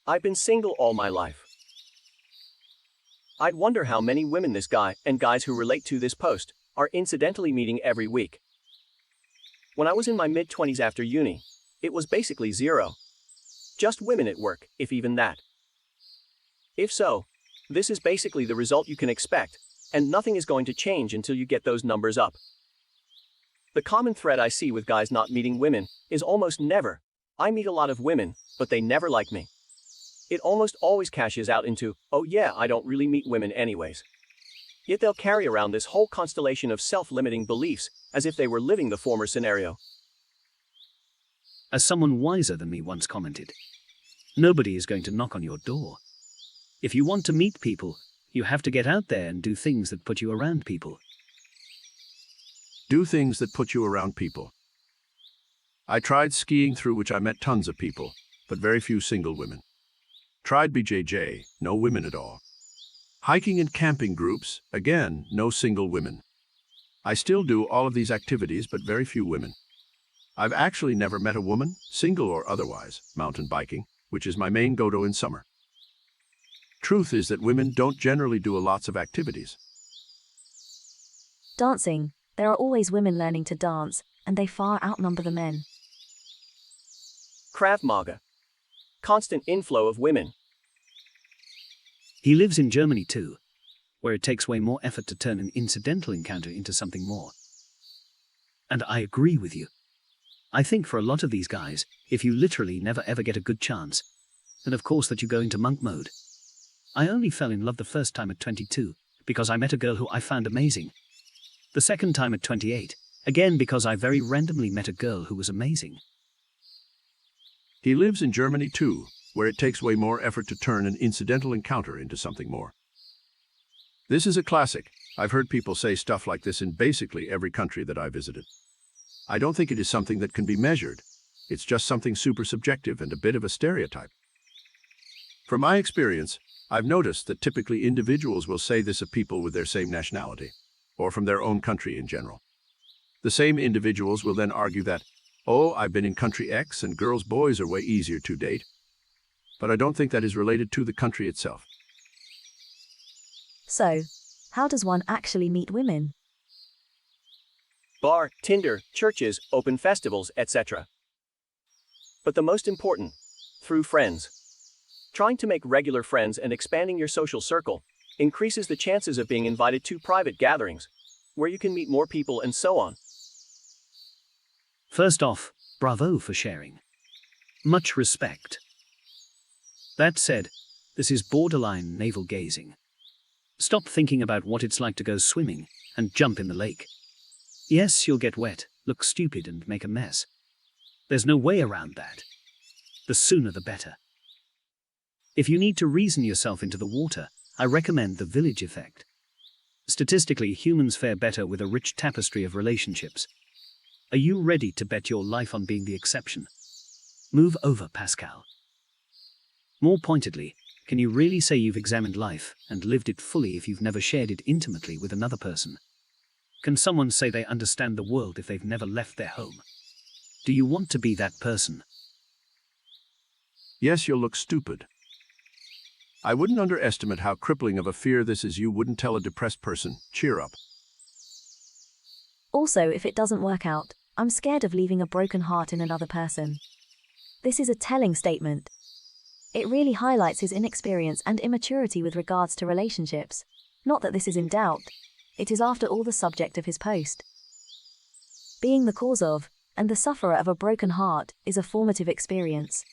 I've been single all my life. I'd wonder how many women this guy, and guys who relate to this post, are incidentally meeting every week. When I was in my mid-20s after uni, it was basically zero. Just women at work, if even that. If so, this is basically the result you can expect, and nothing is going to change until you get those numbers up. The common thread I see with guys not meeting women is almost never, I meet a lot of women, but they never like me. It almost always cashes out into, oh yeah, I don't really meet women anyways. Yet they'll carry around this whole constellation of self-limiting beliefs, as if they were living the former scenario. As someone wiser than me once commented, nobody is going to knock on your door. If you want to meet people, you have to get out there and do things that put you around people. Do things that put you around people. I tried skiing, through which I met tons of people, but very few single women. Tried BJJ, no women at all. Hiking and camping groups, again, no single women. I still do all of these activities, but very few women. I've actually never met a woman, single or otherwise, mountain biking, which is my main go-to in summer. Truth is that women don't generally do lots of activities. Dancing. There are always women learning to dance, and they far outnumber the men. Krav Maga. Constant inflow of women. He lives in Germany too, where it takes way more effort to turn an incidental encounter into something more. And I agree with you. I think for a lot of these guys, if you literally never ever get a good chance, then of course that you go into monk mode. I only fell in love the first time at 22, because I met a girl who I found amazing. The second time at 28, again because I very randomly met a girl who was amazing. He lives in Germany too, where it takes way more effort to turn an incidental encounter into something more. This is a classic. I've heard people say stuff like this in basically every country that I visited. I don't think it is something that can be measured. It's just something super subjective and a bit of a stereotype. From my experience, I've noticed that typically individuals will say this of people with their same nationality, or from their own country in general. The same individuals will then argue that, oh, I've been in country X and girls' boys are way easier to date. But I don't think that is related to the country itself. So, how does one actually meet women? Bar, Tinder, churches, open festivals, etc. But the most important, through friends. Trying to make regular friends and expanding your social circle increases the chances of being invited to private gatherings, where you can meet more people and so on. First off, bravo for sharing. Much respect. That said, this is borderline navel-gazing. Stop thinking about what it's like to go swimming and jump in the lake. Yes, you'll get wet, look stupid and make a mess. There's no way around that. The sooner the better. If you need to reason yourself into the water, I recommend the village effect. Statistically, humans fare better with a rich tapestry of relationships. Are you ready to bet your life on being the exception? Move over, Pascal. More pointedly, can you really say you've examined life and lived it fully if you've never shared it intimately with another person? Can someone say they understand the world if they've never left their home? Do you want to be that person? Yes, you'll look stupid. I wouldn't underestimate how crippling of a fear this is. You wouldn't tell a depressed person, cheer up. Also, if it doesn't work out, I'm scared of leaving a broken heart in another person. This is a telling statement. It really highlights his inexperience and immaturity with regards to relationships. Not that this is in doubt. It is after all the subject of his post. Being the cause of, and the sufferer of a broken heart, is a formative experience.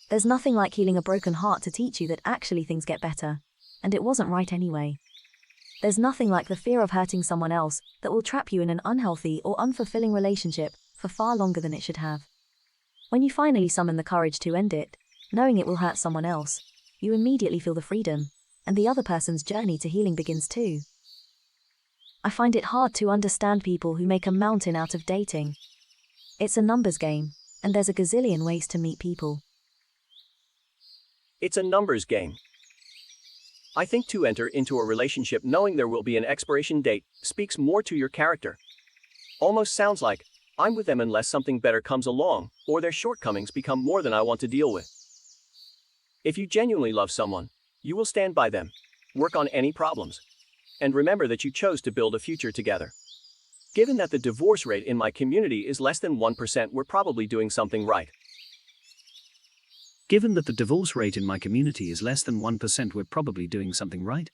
There's nothing like healing a broken heart to teach you that actually things get better. And it wasn't right anyway. There's nothing like the fear of hurting someone else that will trap you in an unhealthy or unfulfilling relationship for far longer than it should have. When you finally summon the courage to end it, knowing it will hurt someone else, you immediately feel the freedom, and the other person's journey to healing begins too. I find it hard to understand people who make a mountain out of dating. It's a numbers game, and there's a gazillion ways to meet people. It's a numbers game. I think to enter into a relationship knowing there will be an expiration date speaks more to your character. Almost sounds like, I'm with them unless something better comes along, or their shortcomings become more than I want to deal with. If you genuinely love someone, you will stand by them, work on any problems, and remember that you chose to build a future together. Given that the divorce rate in my community is less than 1%, we're probably doing something right. Given that the divorce rate in my community is less than 1%, we're probably doing something right.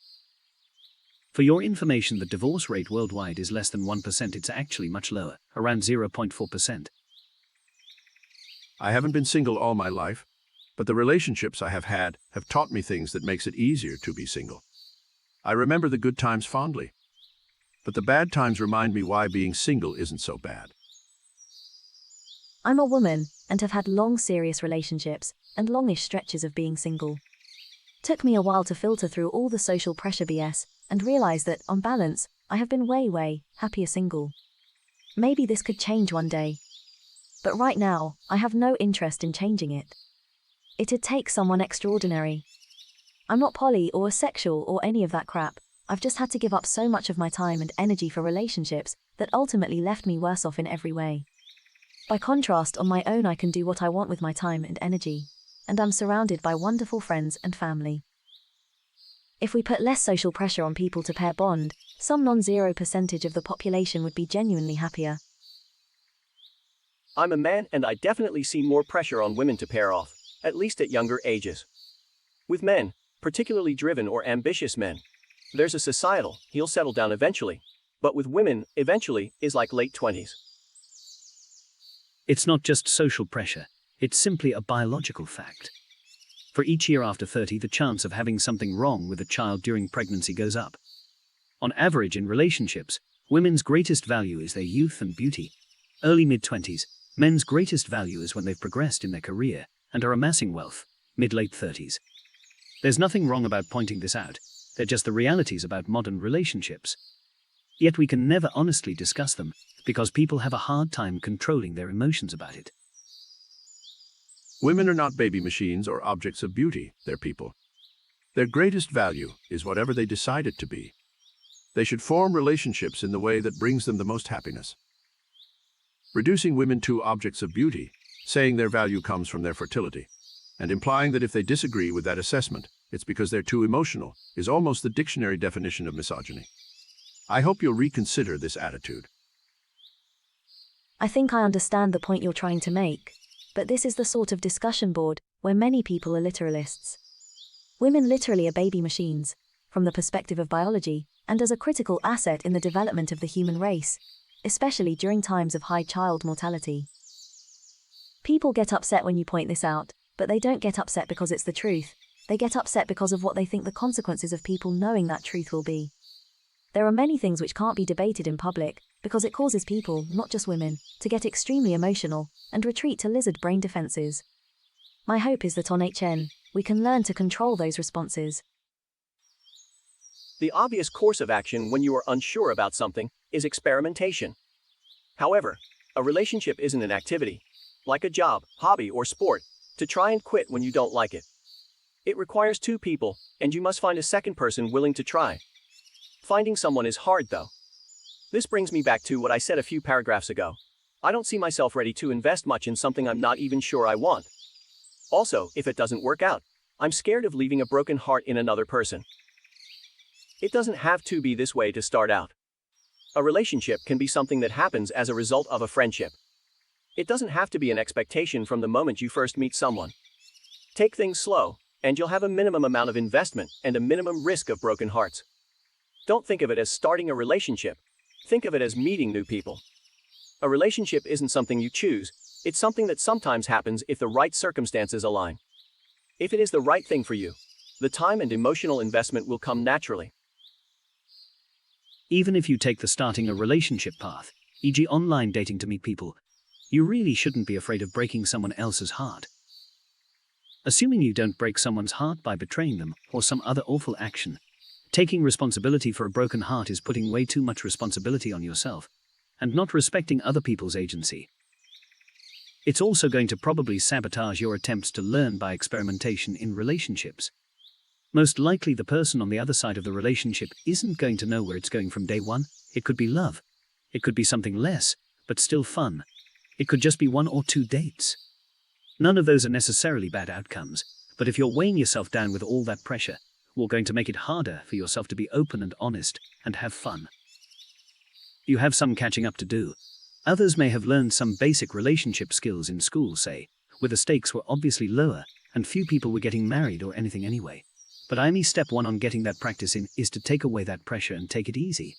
For your information, the divorce rate worldwide is less than 1%. It's actually much lower, around 0.4%. I haven't been single all my life, but the relationships I have had have taught me things that makes it easier to be single. I remember the good times fondly, but the bad times remind me why being single isn't so bad. I'm a woman and have had long serious relationships and longish stretches of being single. Took me a while to filter through all the social pressure BS and realize that, on balance, I have been way happier single. Maybe this could change one day. But right now, I have no interest in changing it. It'd take someone extraordinary. I'm not poly or asexual or any of that crap. I've just had to give up so much of my time and energy for relationships that ultimately left me worse off in every way. By contrast, on my own I can do what I want with my time and energy, and I'm surrounded by wonderful friends and family. If we put less social pressure on people to pair bond, some non-zero percentage of the population would be genuinely happier. I'm a man and I definitely see more pressure on women to pair off, at least at younger ages. With men, particularly driven or ambitious men, there's a societal, he'll settle down eventually, but with women, eventually, is like late 20s. It's not just social pressure, it's simply a biological fact. For each year after 30, the chance of having something wrong with a child during pregnancy goes up. On average, in relationships, women's greatest value is their youth and beauty. Early mid-20s, men's greatest value is when they've progressed in their career and are amassing wealth, mid-late 30s. There's nothing wrong about pointing this out, they're just the realities about modern relationships. Yet we can never honestly discuss them, because people have a hard time controlling their emotions about it. Women are not baby machines or objects of beauty, they're people. Their greatest value is whatever they decide it to be. They should form relationships in the way that brings them the most happiness. Reducing women to objects of beauty, saying their value comes from their fertility, and implying that if they disagree with that assessment, it's because they're too emotional, is almost the dictionary definition of misogyny. I hope you'll reconsider this attitude. I think I understand the point you're trying to make, but this is the sort of discussion board where many people are literalists. Women literally are baby machines, from the perspective of biology, and as a critical asset in the development of the human race, especially during times of high child mortality. People get upset when you point this out, but they don't get upset because it's the truth. They get upset because of what they think the consequences of people knowing that truth will be. There are many things which can't be debated in public, because it causes people, not just women, to get extremely emotional and retreat to lizard brain defenses. My hope is that on HN, we can learn to control those responses. The obvious course of action when you are unsure about something is experimentation. However, a relationship isn't an activity, like a job, hobby, or sport, to try and quit when you don't like it. It requires two people, and you must find a second person willing to try. Finding someone is hard though. This brings me back to what I said a few paragraphs ago. I don't see myself ready to invest much in something I'm not even sure I want. Also, if it doesn't work out, I'm scared of leaving a broken heart in another person. It doesn't have to be this way to start out. A relationship can be something that happens as a result of a friendship. It doesn't have to be an expectation from the moment you first meet someone. Take things slow, and you'll have a minimum amount of investment and a minimum risk of broken hearts. Don't think of it as starting a relationship. Think of it as meeting new people. A relationship isn't something you choose, it's something that sometimes happens if the right circumstances align. If it is the right thing for you, the time and emotional investment will come naturally. Even if you take the starting a relationship path, e.g. online dating to meet people, you really shouldn't be afraid of breaking someone else's heart. Assuming you don't break someone's heart by betraying them or some other awful action, taking responsibility for a broken heart is putting way too much responsibility on yourself, and not respecting other people's agency. It's also going to probably sabotage your attempts to learn by experimentation in relationships. Most likely the person on the other side of the relationship isn't going to know where it's going from day one. It could be love. It could be something less, but still fun. It could just be 1 or 2 dates. None of those are necessarily bad outcomes, But if you're weighing yourself down with all that pressure, we're going to make it harder for yourself to be open and honest and have fun. You have some catching up to do. Others may have learned some basic relationship skills in school, say, where the stakes were obviously lower and few people were getting married or anything anyway. But IME step 1 on getting that practice in is to take away that pressure and take it easy.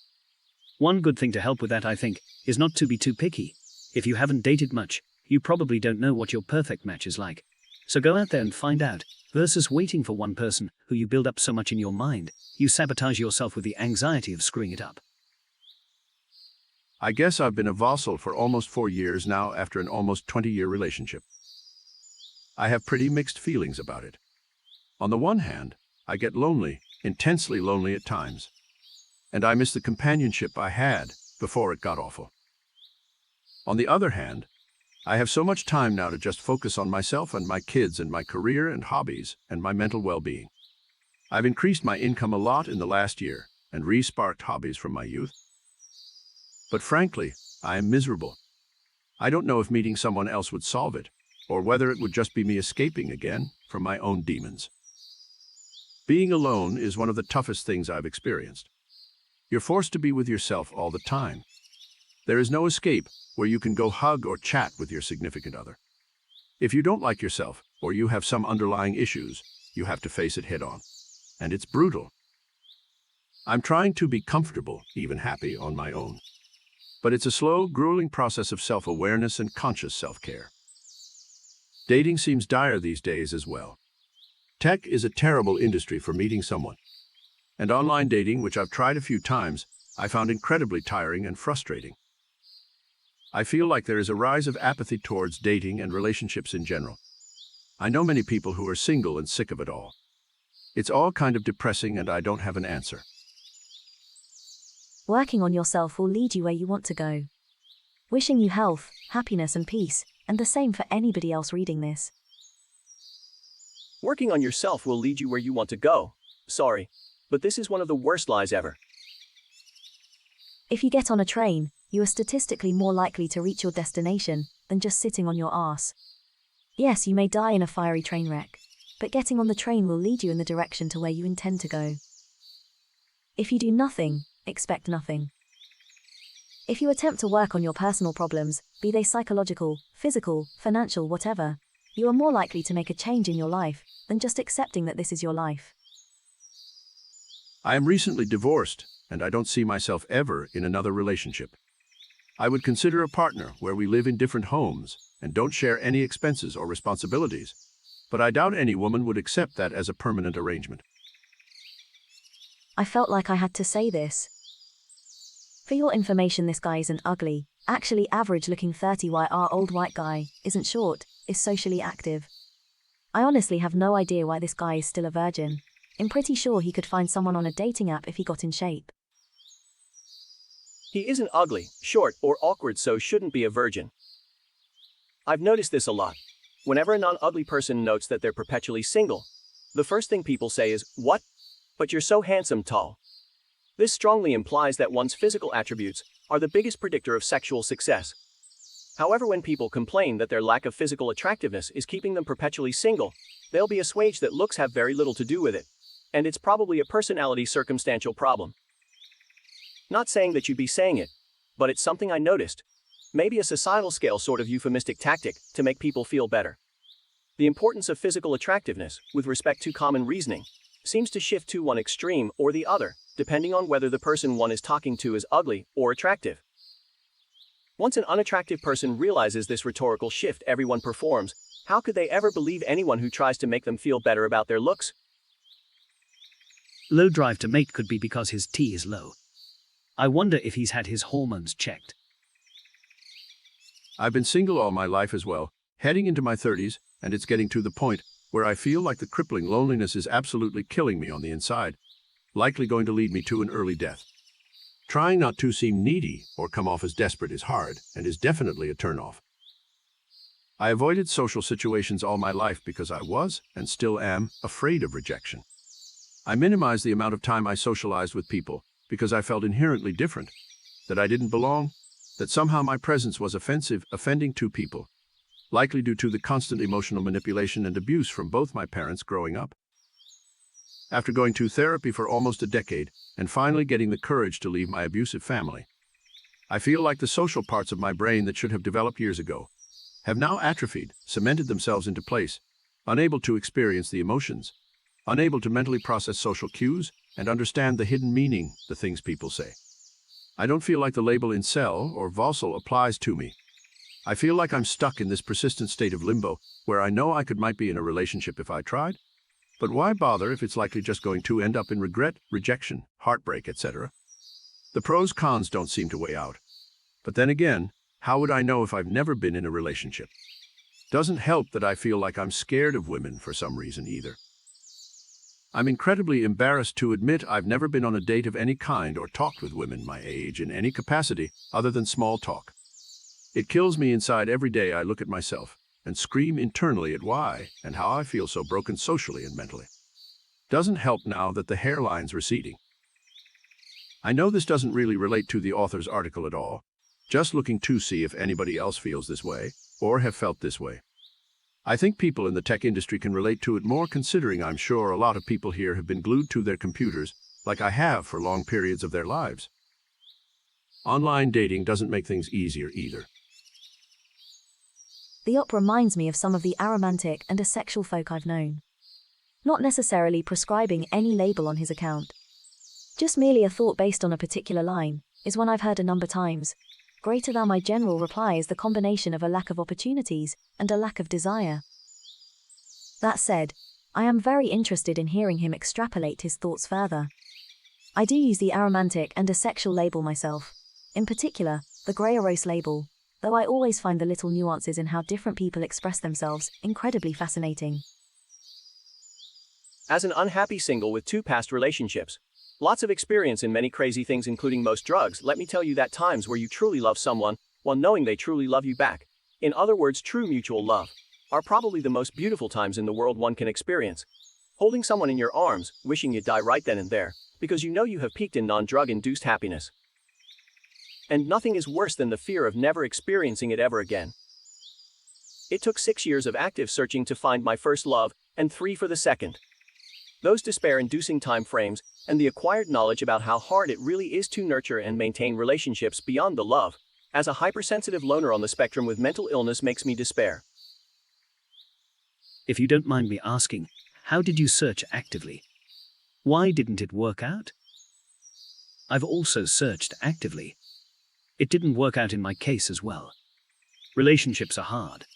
One good thing to help with that, I think, is not to be too picky. If you haven't dated much, you probably don't know what your perfect match is like. So go out there and find out, versus waiting for one person who you build up so much in your mind, you sabotage yourself with the anxiety of screwing it up. I guess I've been a vassal for almost 4 years now after an almost 20-year relationship. I have pretty mixed feelings about it. On the one hand, I get lonely, intensely lonely at times. And I miss the companionship I had before it got awful. On the other hand, I have so much time now to just focus on myself and my kids and my career and hobbies and my mental well-being. I've increased my income a lot in the last year and re-sparked hobbies from my youth. But frankly, I am miserable. I don't know if meeting someone else would solve it, or whether it would just be me escaping again from my own demons. Being alone is one of the toughest things I've experienced. You're forced to be with yourself all the time. There is no escape where you can go hug or chat with your significant other. If you don't like yourself, or you have some underlying issues, you have to face it head-on. And it's brutal. I'm trying to be comfortable, even happy, on my own. But it's a slow, grueling process of self-awareness and conscious self-care. Dating seems dire these days as well. Tech is a terrible industry for meeting someone. And online dating, which I've tried a few times, I found incredibly tiring and frustrating. I feel like there is a rise of apathy towards dating and relationships in general. I know many people who are single and sick of it all. It's all kind of depressing and I don't have an answer. Working on yourself will lead you where you want to go. Wishing you health, happiness and peace, and the same for anybody else reading this. Working on yourself will lead you where you want to go. Sorry, but this is one of the worst lies ever. If you get on a train, you are statistically more likely to reach your destination than just sitting on your arse. Yes, you may die in a fiery train wreck, but getting on the train will lead you in the direction to where you intend to go. If you do nothing, expect nothing. If you attempt to work on your personal problems, be they psychological, physical, financial, whatever, you are more likely to make a change in your life than just accepting that this is your life. I am recently divorced, and I don't see myself ever in another relationship. I would consider a partner where we live in different homes and don't share any expenses or responsibilities, but I doubt any woman would accept that as a permanent arrangement. I felt like I had to say this. For your information, this guy isn't ugly, actually average-looking 30 YR old white guy, isn't short, is socially active. I honestly have no idea why this guy is still a virgin. I'm pretty sure he could find someone on a dating app if he got in shape. He isn't ugly, short, or awkward, so shouldn't be a virgin. I've noticed this a lot. Whenever a non-ugly person notes that they're perpetually single, the first thing people say is, "What? But you're so handsome, tall." This strongly implies that one's physical attributes are the biggest predictor of sexual success. However, when people complain that their lack of physical attractiveness is keeping them perpetually single, they'll be assuaged that looks have very little to do with it, and it's probably a personality circumstantial problem. Not saying that you'd be saying it, but it's something I noticed. Maybe a societal scale sort of euphemistic tactic to make people feel better. The importance of physical attractiveness, with respect to common reasoning, seems to shift to one extreme or the other, depending on whether the person one is talking to is ugly or attractive. Once an unattractive person realizes this rhetorical shift everyone performs, how could they ever believe anyone who tries to make them feel better about their looks? Low drive to mate could be because his T is low. I wonder if he's had his hormones checked. I've been single all my life as well, heading into my 30s, and it's getting to the point where I feel like the crippling loneliness is absolutely killing me on the inside, likely going to lead me to an early death. Trying not to seem needy or come off as desperate is hard and is definitely a turnoff. I avoided social situations all my life because I was, and still am, afraid of rejection. I minimized the amount of time I socialized with people because I felt inherently different, that I didn't belong, that somehow my presence was offensive, offending to people. likely due to the constant emotional manipulation and abuse from both my parents growing up. After going to therapy for almost a decade and finally getting the courage to leave my abusive family, I feel like the social parts of my brain that should have developed years ago have now atrophied, cemented themselves into place, unable to experience the emotions, unable to mentally process social cues and understand the hidden meaning, the things people say. I don't feel like the label incel or vossel applies to me. I feel like I'm stuck in this persistent state of limbo where I know I might be in a relationship if I tried, but why bother if it's likely just going to end up in regret, rejection, heartbreak, etc.? The pros-cons don't seem to weigh out. But then again, how would I know if I've never been in a relationship? Doesn't help that I feel like I'm scared of women for some reason either. I'm incredibly embarrassed to admit I've never been on a date of any kind or talked with women my age in any capacity other than small talk. It kills me inside every day I look at myself and scream internally at why and how I feel so broken socially and mentally. Doesn't help now that the hairline's receding. I know this doesn't really relate to the author's article at all, just looking to see if anybody else feels this way or have felt this way. I think people in the tech industry can relate to it more, considering I'm sure a lot of people here have been glued to their computers like I have for long periods of their lives. Online dating doesn't make things easier either. The op reminds me of some of the aromantic and asexual folk I've known. Not necessarily prescribing any label on his account. Just merely a thought based on a particular line, is one I've heard a number times. Greater than my general reply is the combination of a lack of opportunities and a lack of desire. That said, I am very interested in hearing him extrapolate his thoughts further. I do use the aromantic and asexual label myself, in particular, the Greyorose label, though I always find the little nuances in how different people express themselves incredibly fascinating. As an unhappy single with 2 past relationships, lots of experience in many crazy things including most drugs, let me tell you that times where you truly love someone, while knowing they truly love you back, in other words true mutual love, are probably the most beautiful times in the world one can experience. Holding someone in your arms, wishing you'd die right then and there, because you know you have peaked in non-drug-induced happiness. And nothing is worse than the fear of never experiencing it ever again. It took 6 years of active searching to find my first love, and 3 for the second. Those despair-inducing time frames, and the acquired knowledge about how hard it really is to nurture and maintain relationships beyond the love, as a hypersensitive loner on the spectrum with mental illness, makes me despair. If you don't mind me asking, how did you search actively? Why didn't it work out? I've also searched actively. It didn't work out in my case as well. Relationships are hard.